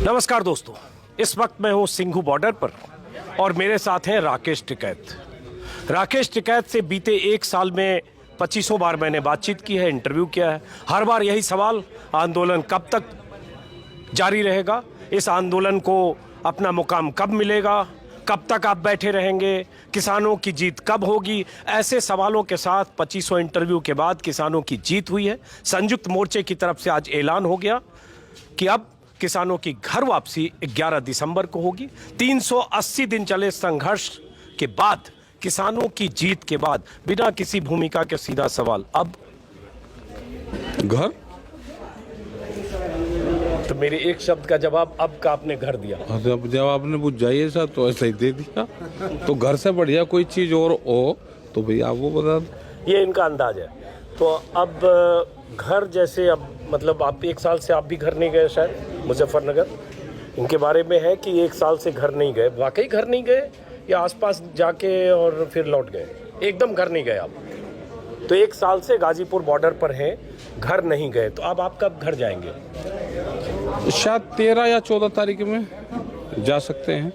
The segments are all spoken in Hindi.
नमस्कार दोस्तों, इस वक्त मैं हूं सिंघू बॉर्डर पर और मेरे साथ हैं राकेश टिकैत। राकेश टिकैत से बीते एक साल में 2500 बार मैंने बातचीत की है, इंटरव्यू किया है। हर बार यही सवाल, आंदोलन कब तक जारी रहेगा, इस आंदोलन को अपना मुकाम कब मिलेगा, कब तक आप बैठे रहेंगे, किसानों की जीत कब होगी। ऐसे सवालों के साथ 2500 इंटरव्यू के बाद किसानों की जीत हुई है। संयुक्त मोर्चे की तरफ से आज ऐलान हो गया कि अब किसानों की घर वापसी 11 दिसंबर को होगी। 380 दिन चले संघर्ष के बाद, किसानों की जीत के बाद, बिना किसी भूमिका के सीधा सवाल, अब घर। तो मेरे एक शब्द का जवाब अब का आपने घर दिया। अब जब आपने पूछ जाइए सर तो ऐसा ही दे दिया। तो घर से बढ़िया कोई चीज और हो तो भैया आपको बता दो। ये इनका अंदाज है। तो अब घर जैसे, अब मतलब आप एक साल से आप भी घर नहीं गए शायद मुजफ्फरनगर, इनके बारे में है कि एक साल से घर नहीं गए। वाकई घर नहीं गए या आसपास जाके और फिर लौट गए? एकदम घर नहीं गए आप। तो एक साल से गाजीपुर बॉर्डर पर हैं, घर नहीं गए। तो अब आप कब घर जाएंगे? शायद 13 या 14 तारीख में जा सकते हैं।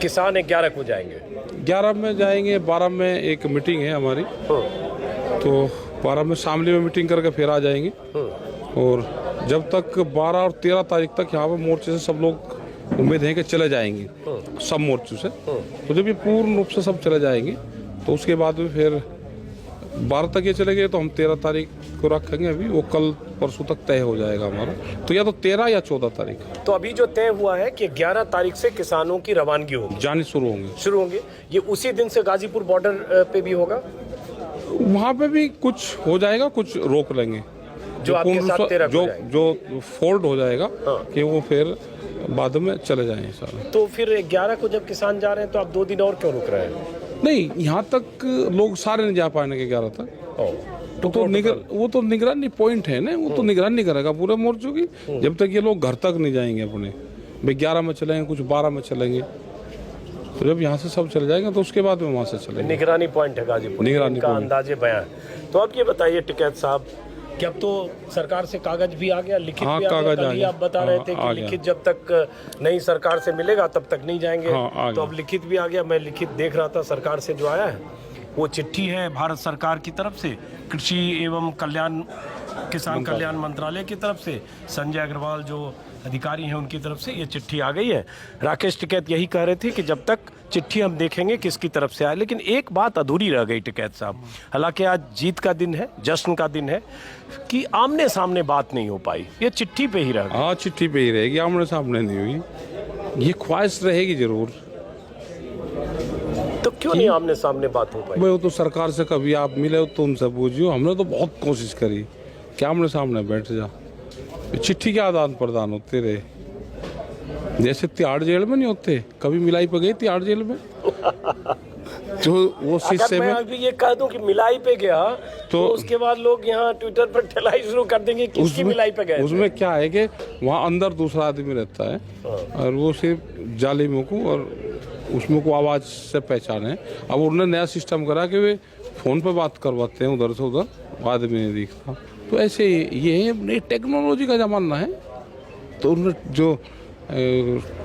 किसान 11 को जाएंगे। 11 में जाएंगे, 12 में एक मीटिंग है हमारी, तो 12 में शामली में मीटिंग करके फिर आ जाएंगे। और जब तक 12 और 13 तारीख तक यहाँ पर मोर्चे से सब लोग उम्मीद है कि चले जाएंगे, सब मोर्चों से। तो जब ये पूर्ण रूप से सब चले जाएंगे तो उसके बाद में फिर 12 तक ये चले गए तो हम 13 तारीख को रखेंगे। अभी वो कल परसों तक तय हो जाएगा हमारा, तो या तो 13 या 14 तारीख। तो अभी जो तय हुआ है कि 11 तारीख से किसानों की रवानगी होगी, जाने शुरू होंगे। ये उसी दिन से गाजीपुर बॉर्डर पे भी होगा? वहाँ पे भी कुछ हो जाएगा, कुछ रोक लेंगे जो आपके साथ 13 जो फोल्ड हो जाएगा कि वो फिर बाद में चले जाएंगे सारे। तो फिर 11 को जब किसान जा रहे हैं तो आप 2 दिन और क्यों रुक रहे हैं? नहीं, यहाँ तक लोग सारे नहीं जा पाएंगे 11 तक। वो तो निगरानी पॉइंट है ना, वो तो निगरानी करेगा पूरे मोर्चों की जब तक ये लोग घर तक नहीं जाएंगे अपने। भाई 11 में चलेंगे, कुछ 12 में चलेंगे, तो जब यहाँ से सब चले जाएंगे तो उसके बाद में वहाँ से चलेंगे। निगरानी पॉइंट है गाजीपुर, निगरानी का अंदाजे बयान। तो अब ये बताइए टिकैत साहब कि अब तो सरकार से कागज भी आ गया, लिखित भी आ गया। कल ही आप बता रहे थे कि लिखित जब तक नई सरकार से मिलेगा तब तक नहीं जाएंगे। तो अब लिखित भी आ गया। मैं लिखित देख रहा था सरकार से जो आया है, वो चिट्ठी है भारत सरकार की तरफ से, कृषि एवं किसान कल्याण मंत्रालय की तरफ से, संजय अग्रवाल जो अधिकारी हैं उनकी तरफ से ये चिट्ठी आ गई है। राकेश टिकैत यही कह रहे थे कि जब तक चिट्ठी हम देखेंगे किसकी तरफ से आए। लेकिन एक बात अधूरी रह गई टिकैत साहब, हालांकि आज जीत का दिन है, जश्न का दिन है, कि आमने सामने बात नहीं हो पाई, ये चिट्ठी पे ही रह गई। हाँ, चिट्ठी पे ही रहेगी, आमने सामने नहीं हुई। ये ख्वाहिश रहेगी जरूर। तो क्यों नहीं आमने सामने बात हो पाई? वो तो सरकार से कभी आप मिले तो उनसे पूछियो। हमने तो बहुत कोशिश करी कि आमने सामने बैठ जा। चिट्ठी के आदान प्रदान होते रहे, जैसे तिहाड़ जेल में नहीं होते। कभी मिलाई पे गई तिहाड़ जेल में जो वो शीशे में। अगर मैं ये कह दूं कि मिलाई पे गया तो उसके बाद लोग यहाँ ट्विटर पर ठेलाई शुरू कर देंगे कि किसकी मिलाई पे गए। उसमें क्या है कि वहाँ अंदर दूसरा आदमी रहता है और वो सिर्फ जालिमों को और उसमें को आवाज से पहचाने। अब उन्होंने नया सिस्टम करा कि वे फोन पे बात करवाते हैं, उधर से उधर आदमी नहीं दिखता। तो ऐसे ये टेक्नोलॉजी का जमाना है, तो उन्होंने जो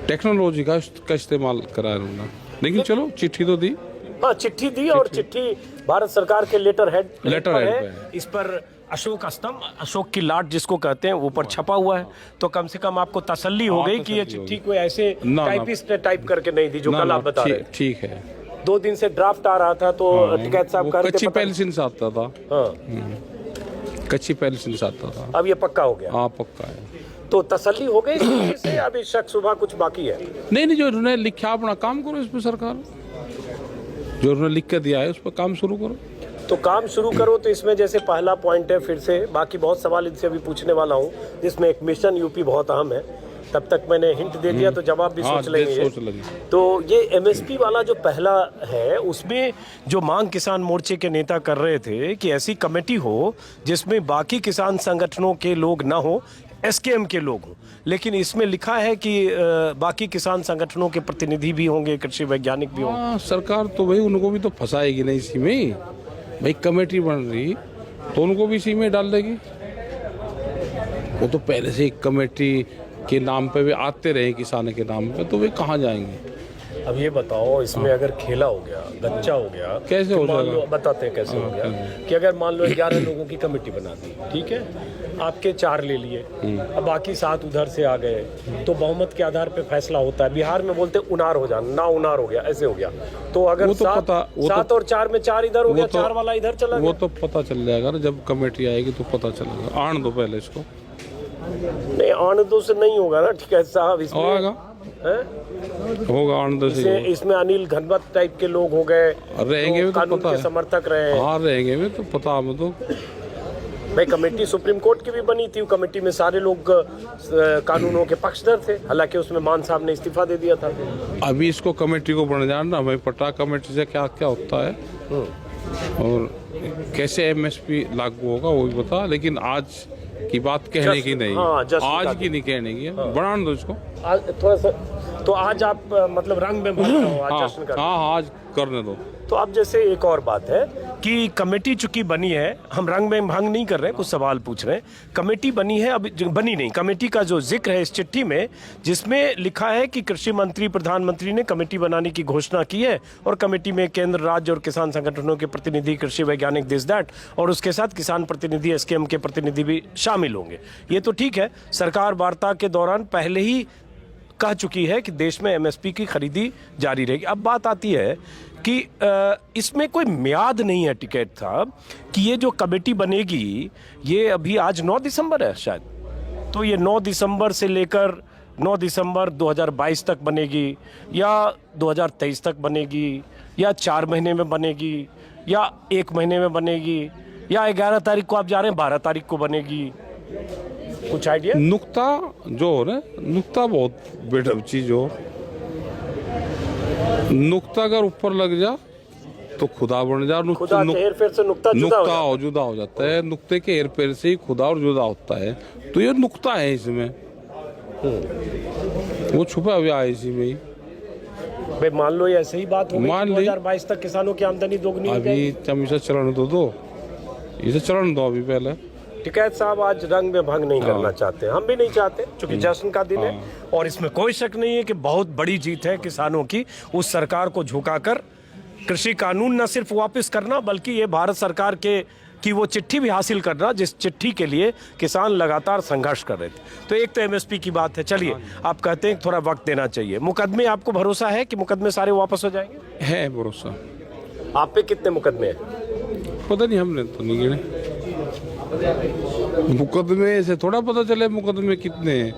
टेक्नोलॉजी का इस्तेमाल करा है उन्होंने। लेकिन चलो चिट्ठी तो दी। हाँ, चिट्ठी दी और चिट्ठी भारत सरकार के लेटर हेड पे इस पर अशोक स्तंभ, अशोक की लाट जिसको कहते हैं, ऊपर छपा हुआ है। तो कम से कम आपको तसल्ली हो गई कि ये चिट्ठी कोई ऐसे टाइपिस्ट ने टाइप करके नहीं दी जो कल आप बता रहे। ठीक है, 2 दिन से ड्राफ्ट आ रहा था। तो टिकैत साहब कह रहे थे कच्ची पेंसिल से आता था। कच्ची पेंसिल से आता था, अब ये पक्का हो गया। हाँ, पक्का है। तो तसल्ली हो गई चिट्ठी से, अभी शक सुबह कुछ बाकी है? नहीं, जो उन्होंने लिखा अपना काम करो इस पर। सरकार जो उन्होंने लिख के दिया है उस पर काम शुरू करो। तो काम शुरू करो। तो इसमें जैसे पहला पॉइंट है, फिर से बाकी बहुत सवाल इनसे अभी पूछने वाला हूँ, जिसमें एक मिशन यूपी बहुत अहम है। तब तक मैंने हिंट दे दिया तो जवाब भी सोच लेंगे। तो ये एमएसपी वाला जो पहला है, उसमें जो मांग किसान मोर्चे के नेता कर रहे थे कि ऐसी कमेटी हो जिसमें बाकी किसान संगठनों के लोग ना हो, एसकेएम के लोग हों। लेकिन इसमें लिखा है कि बाकी किसान संगठनों के प्रतिनिधि भी होंगे, कृषि वैज्ञानिक भी होंगे। सरकार तो भाई उनको भी तो फंसाएगी नहीं इसी में। भाई कमेटी बन रही तो उनको भी इसी में डाल देगी। वो तो पहले से एक कमेटी के नाम पे वे आते रहे, किसान के नाम पे, तो वे कहाँ जाएंगे? अब ये बताओ, इसमें अगर खेला हो गया, गच्चा हो गया, कैसे तो हो मान जाएगा? लो, बताते हैं कैसे हो गया कि अगर मान लो 11 लोगों की कमेटी बना दी, ठीक है, आपके 4 ले लिए, अब बाकी 7 उधर से आ गए, तो बहुमत के आधार पे फैसला होता है। बिहार में बोलते उनार हो जाना, ना उनार हो गया, ऐसे हो गया। तो अगर वो तो 7 और 4 में 4 इधर हो गया, 4 वाला इधर चला वो गया, तो पता चल जाएगा ना, जब कमेटी आएगी तो पता चलेगा। आने दो पहले इसको। नहीं आने दो से नहीं होगा ना, ठीक है साहब, इसमें होगा होगा आने दो से। इसमें अनिल घनवत टाइप के लोग हो गए, रहेंगे तो भी तो कानून पता के है। समर्थक रहे। हाँ रहेंगे भी तो पता हमें तो। भाई कमेटी सुप्रीम कोर्ट की भी बनी थी, कमेटी में सारे लोग कानूनों के पक्षधर थे, हालांकि उसमें मान साहब ने इस्तीफा दे दिया था। अभी इसको कमेटी को बन जाना, हमें पता कमेटी से क्या क्या होता है और कैसे एमएसपी लागू होगा वो भी बता, लेकिन आज की बात कहने की नहीं, आज की नहीं कहने की, बढ़ाने दो इसको। आज थोड़ा सा, तो आज आप मतलब रंग में भर रहे हो, आज जश्न कर रहे हो। हाँ आज करने दो। तो अब जैसे एक और बात है कि कमेटी चूंकि बनी है, हम रंग में भंग नहीं कर रहे हैं, कुछ सवाल पूछ रहे हैं। कमेटी बनी है, अब बनी नहीं, कमेटी का जो जिक्र है इस चिट्ठी में, जिसमें लिखा है कि कृषि मंत्री प्रधानमंत्री ने कमेटी बनाने की घोषणा की है और कमेटी में केंद्र, राज्य और किसान संगठनों के प्रतिनिधि, कृषि वैज्ञानिक, दिस दैट, और उसके साथ किसान प्रतिनिधि, एसकेएम के प्रतिनिधि भी शामिल होंगे। ये तो ठीक है, सरकार वार्ता के दौरान पहले ही कह चुकी है कि देश में एमएसपी की खरीदी जारी रहेगी। अब बात आती है कि इसमें कोई म्याद नहीं है टिकैत साहब, कि ये जो कमेटी बनेगी, ये अभी आज 9 दिसंबर है शायद, तो ये 9 दिसंबर से लेकर 9 दिसंबर 2022 तक बनेगी, या 2023 तक बनेगी, या 4 महीने में बनेगी, या 1 महीने में बनेगी, या 11 तारीख को आप जा रहे हैं 12 तारीख को बनेगी, कुछ आइडिया? नुक्ता जो हो ना, नुक्ता बहुत बेटर चीज हो। नुक्ता अगर ऊपर लग जा तो खुदा बन जा। खुदा के हेर फेर से नुक्ता जुदा हो जाता है। नुक्ते के हेर फेर से ही खुदा और जुदा होता है, तो ये नुक्ता है इसमें, वो छुपा हुआ है इसी में ही। भाई मान लो ये ऐसे ही बात हो गई, मान ली 2022 तक किसानों की आमदनी दोगुनी हो अभी जाएगी। तुम इसे चरण दो, इसे चरण दो अभी पहले। टिकैत साहब आज रंग में भंग नहीं करना चाहते, हम भी नहीं चाहते, क्योंकि जश्न का दिन है और इसमें कोई शक नहीं है कि बहुत बड़ी जीत है किसानों की, उस सरकार को झुकाकर कृषि कानून न सिर्फ वापस करना, बल्कि ये भारत सरकार के की वो चिट्ठी भी हासिल करना जिस चिट्ठी के लिए किसान लगातार संघर्ष कर रहे थे। तो एक तो एमएसपी की बात है, चलिए आप कहते हैं थोड़ा वक्त देना चाहिए। मुकदमे, आपको भरोसा है कि मुकदमे सारे वापस हो जाएंगे? है भरोसा। आप पे कितने मुकदमे हैं? पता नहीं, हमने तो नहीं गिने मुकदमे से, थोड़ा पता चले मुकदमे कितने हैं।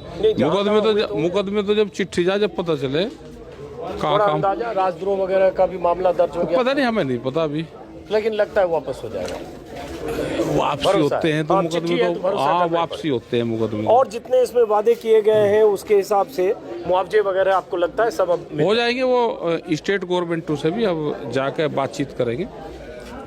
मुकदमे तो जब चिट्ठी जाए जब पता चले कहाँ काम। अंदाजा राजद्रोह वगैरह का भी मामला दर्ज हो गया? पता नहीं, हमें नहीं पता अभी, लेकिन लगता है वापस हो जाएगा। वापसी होते हैं तो मुकदमे तो, हाँ वापसी होते हैं मुकदमे। और जितने इसमें वादे किए गए हैं उसके हिसाब से मुआवजे वगैरह आपको लगता है सब अब हो जाएंगे? वो स्टेट गवर्नमेंट से भी अब जाकर बातचीत करेंगे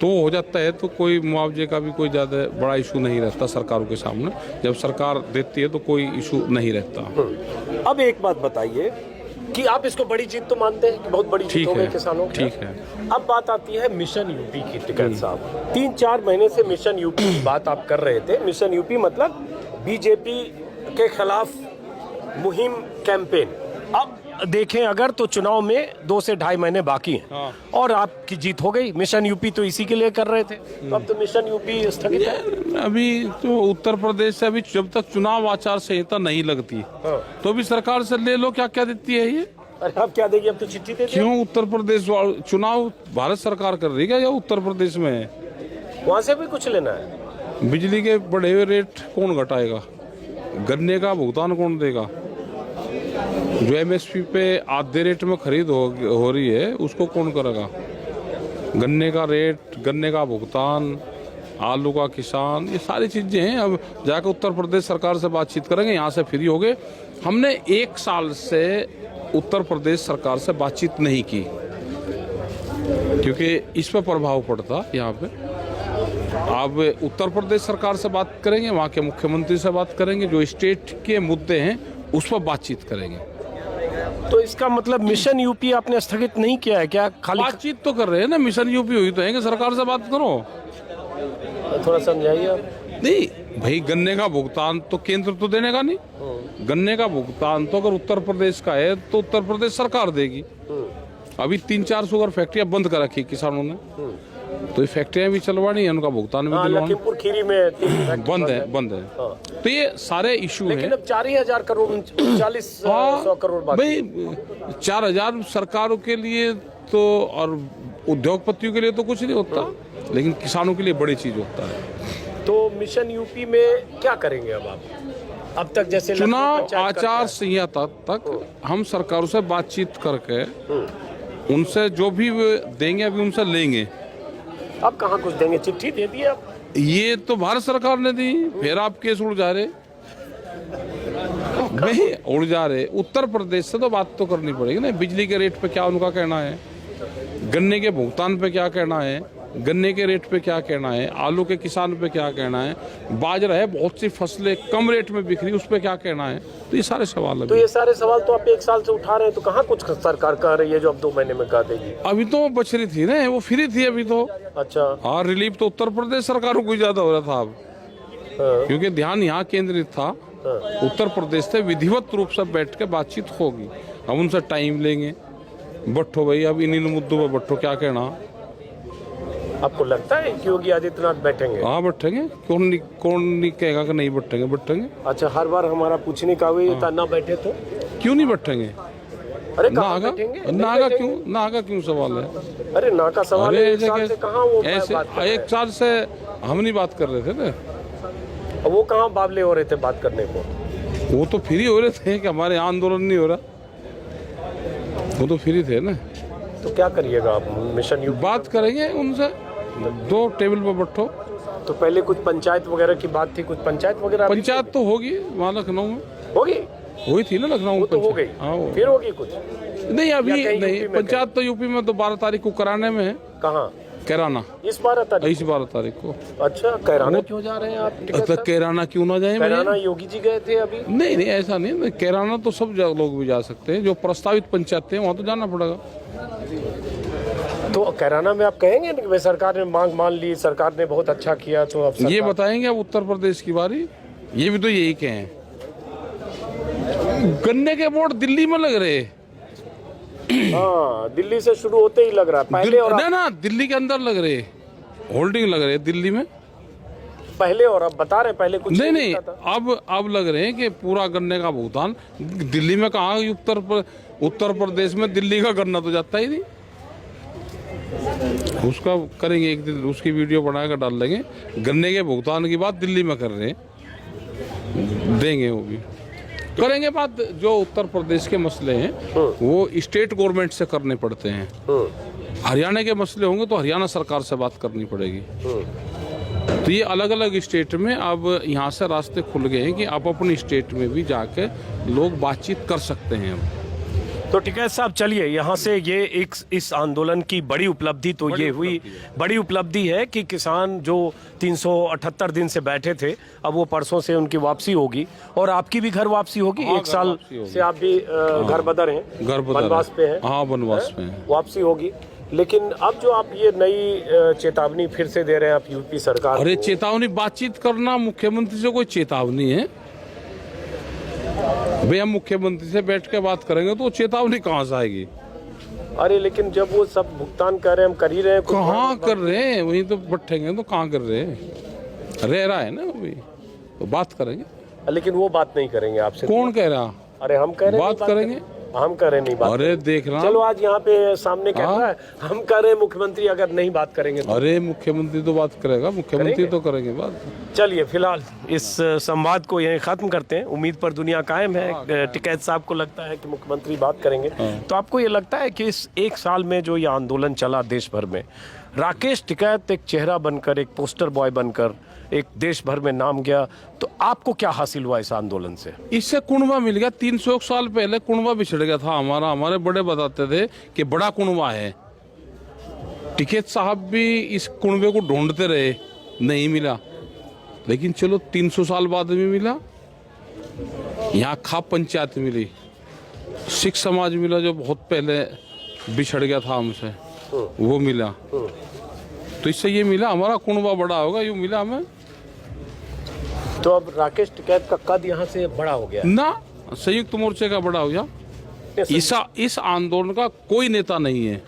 तो हो जाता है, तो कोई मुआवजे का भी कोई ज़्यादा बड़ा इशू नहीं रहता सरकारों के सामने। जब सरकार देती है तो कोई इशू नहीं रहता। अब एक बात बताइए कि आप इसको बड़ी जीत तो मानते हैं कि बहुत बड़ी जीत हो गई किसानों की? ठीक है। अब बात आती है मिशन यूपी की। टिकैत साहब 3-4 महीने से मिशन यूपी की बात आप कर रहे थे। मिशन यूपी मतलब बीजेपी के खिलाफ मुहिम कैंपेन। अब देखें अगर तो चुनाव में 2 से 2.5 महीने बाकी हैं और आपकी जीत हो गई। मिशन यूपी तो इसी के लिए कर रहे थे, तो अब तो मिशन यूपी स्थगित है। अभी तो उत्तर प्रदेश से अभी जब तक चुनाव आचार संहिता नहीं लगती तो अभी सरकार से ले लो क्या क्या देती है ये। अरे अब क्या देगी, अब तो चिट्ठी देती है। क्यों? उत्तर प्रदेश चुनाव भारत सरकार कर रही है या उत्तर प्रदेश में है? वहाँ से भी कुछ लेना है। बिजली के बढ़े हुए रेट कौन घटाएगा? गन्ने का भुगतान कौन देगा? जो एमएसपी पे आधे रेट में खरीद हो रही है उसको कौन करेगा? गन्ने का रेट, गन्ने का भुगतान, आलू का किसान, ये सारी चीजें हैं। अब जाकर उत्तर प्रदेश सरकार से बातचीत करेंगे, यहाँ से फ्री हो गए। हमने 1 साल से उत्तर प्रदेश सरकार से बातचीत नहीं की क्योंकि इस पर प्रभाव पड़ता यहाँ पे। अब उत्तर प्रदेश सरकार से बात करेंगे, वहाँ के मुख्यमंत्री से बात करेंगे, जो स्टेट के मुद्दे हैं उस पर बातचीत करेंगे। तो इसका मतलब मिशन यूपी आपने स्थगित नहीं किया है क्या? खाली बातचीत तो कर रहे हैं ना। मिशन यूपी हुई तो है कि सरकार से बात करो। थोड़ा समझाइए। नहीं, भाई गन्ने का भुगतान तो केंद्र तो देने का नहीं। गन्ने का भुगतान तो अगर उत्तर प्रदेश का है तो उत्तर प्रदेश सरकार देगी। अभी 3-4 शुगर फैक्ट्रियां बंद कर रखी किसानों ने, तो ये फैक्ट्रियां भी चलवानी है, उनका भुगतान भी दिलवाना। लखीमपुर खीरी में 3 फैक्ट्री बंद है। तो ये सारे इशू हैं। लेकिन अब 4,000 करोड़ 3900 करोड़ बाकी। भाई 4,000 सरकारों के लिए तो और उद्योगपतियों के लिए तो कुछ नहीं होता, लेकिन किसानों के लिए बड़ी चीज होता है। तो मिशन यूपी में क्या करेंगे अब आप? अब तक जैसे चुनाव आचार संहिता तक हम सरकारों से बातचीत करके उनसे जो भी देंगे अभी उनसे लेंगे। अब कहाँ कुछ देंगे? चिट्ठी दे दी आप? ये तो भारत सरकार ने दी, फिर आप केस उड़ जा रहे। नहीं उड़ जा रहे, उत्तर प्रदेश से तो बात तो करनी पड़ेगी ना। बिजली के रेट पे क्या उनका कहना है, गन्ने के भुगतान पे क्या कहना है, गन्ने के रेट पे क्या कहना है, आलू के किसान पे क्या कहना है, बाजरा है बहुत सी फसलें कम रेट में बिक रही उस पे क्या कहना है। तो ये सारे सवाल तो ये सारे सवाल तो आप 1 साल से उठा रहे हैं, तो कहाँ कुछ सरकार कह रही है जो अब 2 महीने में कह देगी? अभी तो बच रही थी ना, वो फ्री थी अभी तो। अच्छा हाँ, रिलीफ तो उत्तर प्रदेश सरकारों को ज्यादा हो रहा था अब, क्योंकि ध्यान यहाँ केंद्रित था। उत्तर प्रदेश से विधिवत रूप से बैठ के बातचीत होगी, हम उनसे टाइम लेंगे। बैठो भाई, अब इन मुद्दों पर बैठो, क्या कहना। आपको लगता है कि योगी आदित्यनाथ बैठेंगे? हाँ बैठेंगे, कौन नहीं कहेगा कि नहीं बैठेंगे। अच्छा, हर बार हमारा पूछने का हुई था ना बैठे तो क्यों नहीं बैठेंगे? अरे ना कहाँ आगा बैठेंगे? ना आगा क्यों सवाल है? अरे ना का सवाल है, 1 साल से कहाँ वो ऐसे बात कर रहे हैं? 1 साल से हम नहीं बात कर रहे थे ना। वो कहाँ बावले हो रहे थे बात करने को? वो तो फ्री हो रहे थे कि हमारे यहाँ आंदोलन नहीं हो रहा, वो तो फ्री थे ना। तो क्या करिएगा आप? मिशन यूपी बात करेंगे उनसे, 2 टेबल पर बैठो। तो पहले कुछ पंचायत वगैरह की बात थी, कुछ पंचायत वगैरह पंचायत तो होगी वहाँ लखनऊ में, होगी, हुई थी ना लखनऊ में तो हो गई। हाँ फिर होगी कुछ? नहीं अभी कहीं नहीं, यूपी में पंचायत तो यूपी में तो 12 तारीख को कराने में है। कहाँ? कैराना, इस 12 तारीख? इस 12 तारीख को। अच्छा, कैराना क्यों जा रहे हैं आप? तो कैराना क्यों ना जाए? कैराना योगी जी गए थे अभी? नहीं ऐसा नहीं, कैराना तो सब लोग भी जा सकते हैं, जो प्रस्तावित पंचायत है वहाँ तो जाना पड़ेगा। तो कैराना में आप कहेंगे कि भाई सरकार ने मांग मान ली, सरकार ने बहुत अच्छा किया, तो अब ये बताएंगे अब उत्तर प्रदेश की बारी, ये भी तो यही कहें। गन्ने के बोर्ड दिल्ली में लग रहे। हाँ, दिल्ली से शुरू होते ही लग रहा है पहले, और ना दिल्ली के अंदर लग रहे, होल्डिंग लग रहे दिल्ली में पहले, और अब बता रहे पहले कुछ नहीं अब लग रहे हैं कि पूरा गन्ने का भुगतान दिल्ली में। कहाँ उत्तर प्रदेश में दिल्ली का गन्ना तो जाता ही नहीं। उसका करेंगे एक दिन, उसकी वीडियो बनाकर डाल देंगे। गन्ने के भुगतान की बात दिल्ली में कर रहे हैं, देंगे वो भी करेंगे बात। जो उत्तर प्रदेश के मसले हैं वो स्टेट गवर्नमेंट से करने पड़ते हैं। हरियाणा के मसले होंगे तो हरियाणा सरकार से बात करनी पड़ेगी। तो ये अलग अलग स्टेट में अब यहाँ से रास्ते खुल गए हैं कि आप अपनी स्टेट में भी जाके लोग बातचीत कर सकते हैं। अब तो टिकैत साहब, चलिए यहाँ से ये एक इस आंदोलन की बड़ी उपलब्धि तो ये हुई, बड़ी उपलब्धि है कि किसान जो 378 दिन से बैठे थे, अब वो परसों से उनकी वापसी होगी, और आपकी भी घर वापसी होगी। 1 साल से आप भी घर बदर हैं, वनवास पे हैं। हाँ, वनवास पे हैं, वापसी होगी। लेकिन अब जो आप ये नई चेतावनी फिर से दे रहे हैं आप यूपी सरकार, अरे चेतावनी, बातचीत करना मुख्यमंत्री से कोई चेतावनी है? भाई हम मुख्यमंत्री से बैठ के बात करेंगे तो चेतावनी कहाँ से आएगी? अरे लेकिन जब वो सब भुगतान कर रहे हैं, हम कर ही रहे हैं, कहाँ कर रहे हैं? वहीं तो बैठेंगे तो कहाँ कर रहे हैं? रह रहा है ना अभी, तो बात करेंगे। लेकिन वो बात नहीं करेंगे आपसे। कौन कह रहा? अरे हम कह रहे हैं बात करेंगे, हम कह रहे नहीं बात। अरे देख रहा, चलो आज यहाँ पे सामने कह रहा है, हम कह रहे हैं मुख्यमंत्री अगर नहीं बात करेंगे तो। अरे मुख्यमंत्री तो बात करेगा, मुख्यमंत्री तो करेंगे बात। चलिए फिलहाल इस संवाद को यहीं खत्म करते हैं। उम्मीद पर दुनिया कायम है। टिकैत साहब को लगता है कि मुख्यमंत्री बात करेंगे, तो आपको ये लगता है कि इस 1 साल में जो ये आंदोलन चला देश भर में, राकेश टिकैत एक चेहरा बनकर, एक पोस्टर बॉय बनकर एक देश भर में नाम गया, तो आपको क्या हासिल हुआ इस आंदोलन से? इससे कुनबा मिल गया। 300 साल पहले कुनबा बिछड़ गया था हमारा। हमारे बड़े बताते थे कि बड़ा कुनबा है। टिकैत साहब भी इस कुनबे को ढूंढते रहे, नहीं मिला, लेकिन चलो 300 साल बाद में मिला। यहाँ खाप पंचायत मिली, सिख समाज मिला जो बहुत पहले बिछड़ गया था हमसे, वो मिला। तो इससे ये मिला, हमारा कुनबा बड़ा होगा, यूँ मिला हमें। तो अब राकेश टिकैत का कद यहाँ से बड़ा हो गया है। ना संयुक्त मोर्चे का बड़ा हो गया। इस आंदोलन का कोई नेता नहीं है।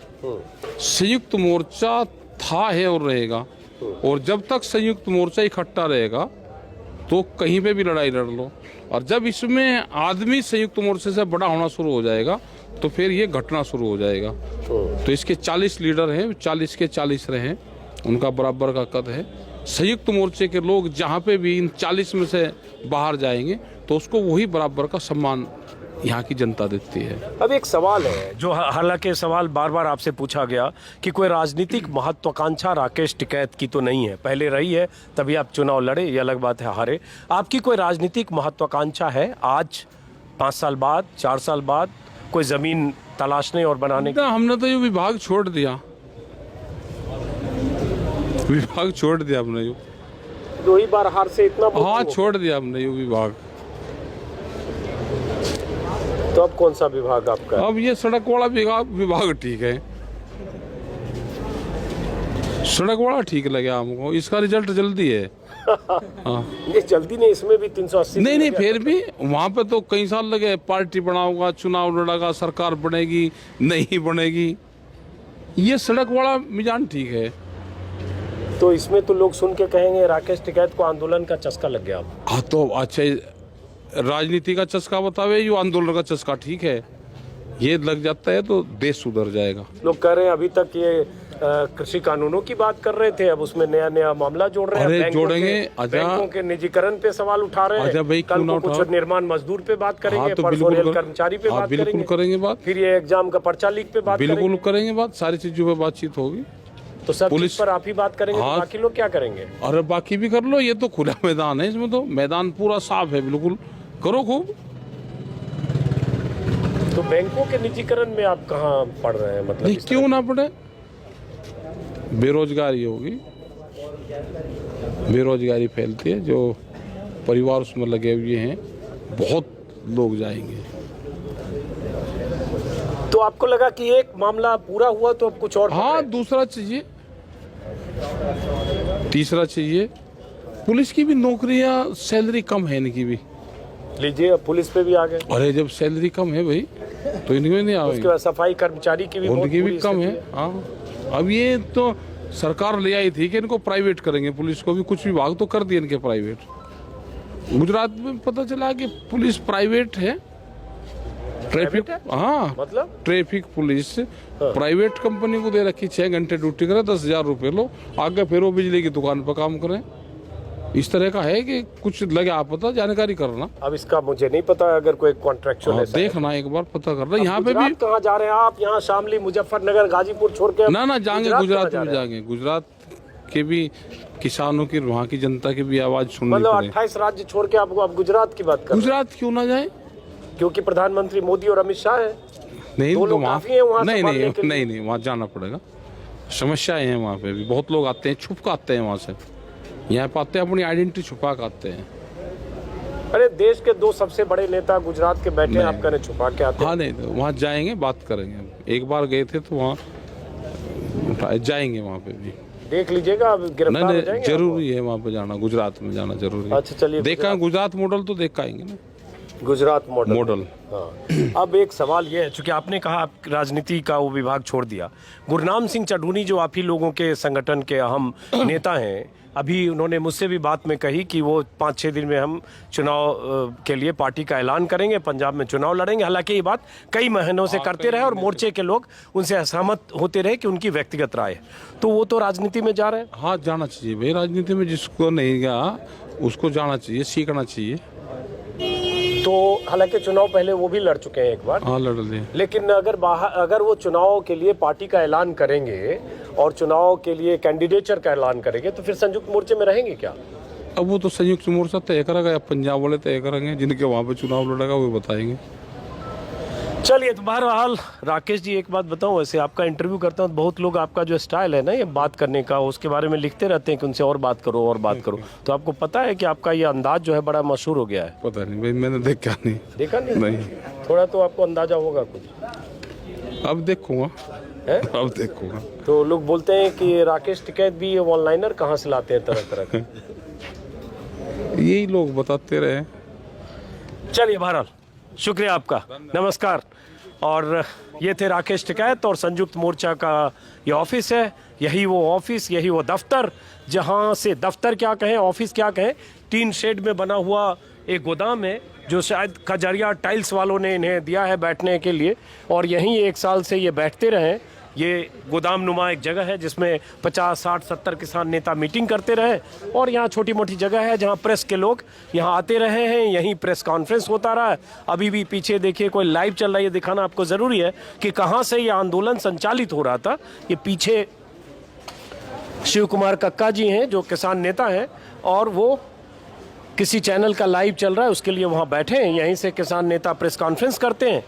संयुक्त मोर्चा था, है और रहेगा। और जब तक संयुक्त मोर्चा इकट्ठा रहेगा तो कहीं पे भी लड़ाई लड़ लो। और जब इसमें आदमी संयुक्त मोर्चे से बड़ा होना शुरू हो जाएगा तो फिर ये घटना शुरू हो जाएगा। तो इसके 40 लीडर हैं, 40 के 40 रहे, उनका बराबर का कद है। संयुक्त मोर्चे के लोग जहाँ पे भी इन 40 में से बाहर जाएंगे तो उसको वही बराबर का सम्मान यहाँ की जनता देती है। अब एक सवाल है जो हालांकि सवाल बार बार आपसे पूछा गया कि कोई राजनीतिक महत्वाकांक्षा राकेश टिकैत की तो नहीं है, पहले रही है तभी आप चुनाव लड़े, ये अलग बात है हारे। आपकी कोई राजनीतिक महत्वाकांक्षा है आज 5 साल बाद, 4 साल बाद कोई जमीन तलाशने और बनाने की? हमने तो ये विभाग छोड़ दिया, विभाग छोड़ दिया हमने। यो 2 ही बार हार से इतना हाँ छोड़ दिया हमने ये विभाग। तो अब कौन सा विभाग आपका? अब ये सड़क वाला विभाग ठीक है, सड़क वाला ठीक लगे हमको। इसका रिजल्ट जल्दी है। हाँ ये जल्दी नहीं, इसमें भी 380 नहीं फिर भी वहाँ पे तो कई साल लगे। पार्टी बनाऊंगा, चुनाव लड़ागा, सरकार बनेगी नहीं बनेगी। ये सड़क वाला मिजान ठीक है। तो इसमें तो लोग सुन के कहेंगे राकेश टिकैत को आंदोलन का चस्का लग गया। हाँ तो अच्छा, राजनीति का चस्का बतावे, ये आंदोलन का चस्का ठीक है। ये लग जाता है तो देश सुधर जाएगा। लोग कह रहे हैं अभी तक ये कृषि कानूनों की बात कर रहे थे, अब उसमें नया नया मामला जोड़ रहे हैं। जोड़ेंगे, बैंकों के निजीकरण पे सवाल उठा रहे हैं। कल को कुछ निर्माण मजदूर पे बात करेंगे। हाँ, तो परसों रेल कर्मचारी पे बात करेंगे बात। फिर ये एग्जाम का पर्चा लीक पे बात बिल्कुल करेंगे बात। सारी चीजों पे बातचीत होगी। तो सब पुलिस पर आप ही बात करेंगे। हाँ, तो बाकी लोग क्या करेंगे? अरे बाकी भी कर लो, ये तो खुला मैदान है। इसमें तो मैदान पूरा साफ है, बिल्कुल करो खूब। तो बैंकों के निजीकरण में आप कहाँ पढ़ रहे हैं? मतलब क्यों ना पढ़े? बेरोजगारी होगी, बेरोजगारी फैलती है, जो परिवार उसमें लगे हुए हैं, बहुत लोग जाएंगे। तो आपको लगा कि एक मामला पूरा हुआ तो अब कुछ और? हाँ दूसरा चाहिए, तीसरा चाहिए। पुलिस की भी नौकरियां, सैलरी कम है इनकी भी। लीजिए अब पुलिस पे भी आ गए। अरे जब सैलरी कम है भाई तो इनमें नहीं आएगी। उसके बाद सफाई कर्मचारी की भी उनकी भी कम है। हाँ अब ये तो सरकार ले आई थी कि इनको प्राइवेट करेंगे। पुलिस को भी कुछ विभाग तो कर दिए इनके प्राइवेट। गुजरात में पता चला कि पुलिस प्राइवेट है, ट्रैफिक। हाँ मतलब ट्रैफिक पुलिस प्राइवेट कंपनी को दे रखी। 6 घंटे ड्यूटी करे, 10,000 रुपये लो, आगे फिर वो बिजली की दुकान पर काम करें। इस तरह का है कि कुछ लगे आप पता जानकारी करना। अब इसका मुझे नहीं पता, अगर कोई कॉन्ट्रैक्चुअल है देखना एक बार पता करना। यहाँ पे भी कहाँ जा रहे हैं आप? यहाँ शामली, मुजफ्फरनगर, गाजीपुर छोड़ के ना जाएंगे, गुजरात में जाएंगे। गुजरात के भी किसानों की, वहाँ की जनता की भी आवाज सुननी मतलब पड़ेगी। 28 राज्य छोड़ के आपको अब गुजरात की बात कर? गुजरात क्यों ना जाए? क्योंकि प्रधानमंत्री मोदी और अमित शाह है। नहीं तो वहाँ नहीं वहाँ जाना पड़ेगा। समस्याएं हैं वहाँ पे भी। बहुत लोग आते हैं, छुप के आते हैं वहाँ से। यहाँ पे आते हैं, अपनी आइडेंटिटी छुपा के आते हैं। अरे देश के 2 सबसे बड़े नेता गुजरात के बैठे हैं, आप कहने छुपा के आते हैं? हाँ नहीं, तो वहाँ जाएंगे, बात करेंगे। एक बार गए थे तो वहाँ जाएंगे, वहाँ पे भी देख लीजिएगा। गिरफ्तार हो जाएंगे। जरूरी है वहाँ पे जाना, गुजरात में जाना जरूरी है। अच्छा चलिए, देखा गुजरात मॉडल तो देख आएंगे ना। गुजरात मॉडल। हाँ। अब एक सवाल ये है, चूंकि आपने कहा आप राजनीति का वो विभाग छोड़ दिया। गुरनाम सिंह चढ़ूनी जो आप ही लोगों के संगठन के अहम नेता हैं, अभी उन्होंने मुझसे भी बात में कही कि वो 5-6 दिन में हम चुनाव के लिए पार्टी का ऐलान करेंगे, पंजाब में चुनाव लड़ेंगे। हालांकि ये बात कई महीनों से करते रहे और मोर्चे के लोग उनसे असहमत होते रहे कि उनकी व्यक्तिगत राय। तो वो तो राजनीति में जा रहे हैं। हाँ जाना चाहिए भाई, राजनीति में जिसको नहीं गया उसको जाना चाहिए, सीखना चाहिए। तो हालांकि चुनाव पहले वो भी लड़ चुके हैं एक बार। हाँ लड़ लिए। लेकिन अगर वो चुनाव के लिए पार्टी का ऐलान करेंगे और चुनाव के लिए कैंडिडेचर का ऐलान करेंगे तो फिर संयुक्त मोर्चे में रहेंगे क्या? अब वो तो संयुक्त मोर्चा तय करेगा या पंजाब वाले तय करेंगे। जिनके वहाँ पे चुनाव लड़ेगा वो बताएंगे। चलिए, तो बहरहाल राकेश जी एक बात बताऊं, वैसे आपका इंटरव्यू करता हूं, बहुत लोग आपका जो स्टाइल है ना ये बात करने का, उसके बारे में लिखते रहते हैं कि उनसे और बात करो और बात करो। तो आपको पता है कि आपका ये अंदाज जो है बड़ा मशहूर हो गया है? पता नहीं भाई, मैंने देखा नहीं। नहीं। थोड़ा तो आपको अंदाजा होगा कुछ? अब देखूंगा। अब देखूंगा। तो लोग बोलते हैं कि राकेश टिकैत भी ऑनलाइनर कहाँ से लाते हैं तरह तरह के? यही लोग बताते रहे। चलिए बहरहाल शुक्रिया आपका, नमस्कार। और ये थे राकेश टिकैत और संयुक्त मोर्चा का ये ऑफिस है, यही वो ऑफिस, यही वो दफ्तर, जहाँ से दफ्तर क्या कहें, ऑफिस क्या कहें, टीन शेड में बना हुआ एक गोदाम है जो शायद खजरिया टाइल्स वालों ने इन्हें दिया है बैठने के लिए, और यहीं 1 साल से ये बैठते रहे। ये गोदाम नुमा एक जगह है जिसमें 50, 60, 70 किसान नेता मीटिंग करते रहे, और यहाँ छोटी मोटी जगह है जहाँ प्रेस के लोग यहाँ आते रहे हैं, यहीं प्रेस कॉन्फ्रेंस होता रहा है। अभी भी पीछे देखिए कोई लाइव चल रहा है, ये दिखाना आपको ज़रूरी है कि कहाँ से ये आंदोलन संचालित हो रहा था। ये पीछे शिव कुमार कक्का जी हैं जो किसान नेता हैं, और वो किसी चैनल का लाइव चल रहा है उसके लिए वहाँ बैठे हैं, यहीं से किसान नेता प्रेस कॉन्फ्रेंस करते हैं।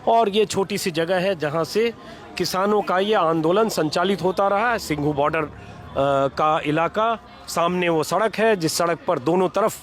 और ये छोटी सी जगह है जहाँ से किसानों का ये आंदोलन संचालित होता रहा है। सिंघू बॉर्डर का इलाका, सामने वो सड़क है जिस सड़क पर दोनों तरफ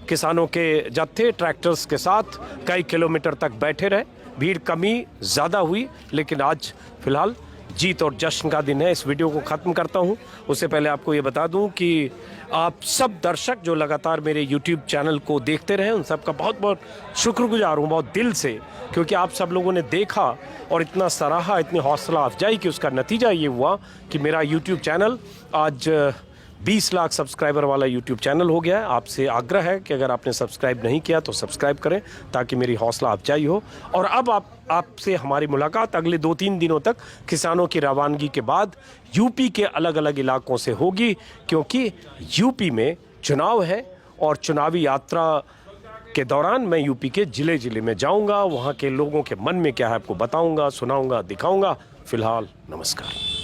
किसानों के जत्थे ट्रैक्टर्स के साथ कई किलोमीटर तक बैठे रहे। भीड़ कमी ज़्यादा हुई, लेकिन आज फिलहाल जीत और जश्न का दिन है। इस वीडियो को ख़त्म करता हूं, उससे पहले आपको ये बता दूं कि आप सब दर्शक जो लगातार मेरे YouTube चैनल को देखते रहे, उन सब का बहुत बहुत शुक्रगुजार हूं, बहुत दिल से, क्योंकि आप सब लोगों ने देखा और इतना सराहा, इतनी हौसला अफजाई कि उसका नतीजा ये हुआ कि मेरा YouTube चैनल आज 20 लाख सब्सक्राइबर वाला YouTube चैनल हो गया है। आपसे आग्रह है कि अगर आपने सब्सक्राइब नहीं किया तो सब्सक्राइब करें ताकि मेरी हौसला अफजाई हो। और अब आपसे हमारी मुलाकात अगले 2-3 दिनों तक किसानों की रवानगी के बाद यूपी के अलग अलग इलाकों से होगी, क्योंकि यूपी में चुनाव है और चुनावी यात्रा के दौरान मैं यूपी के ज़िले ज़िले में जाऊंगा, वहाँ के लोगों के मन में क्या है आपको बताऊंगा, सुनाऊंगा, दिखाऊंगा। फिलहाल नमस्कार।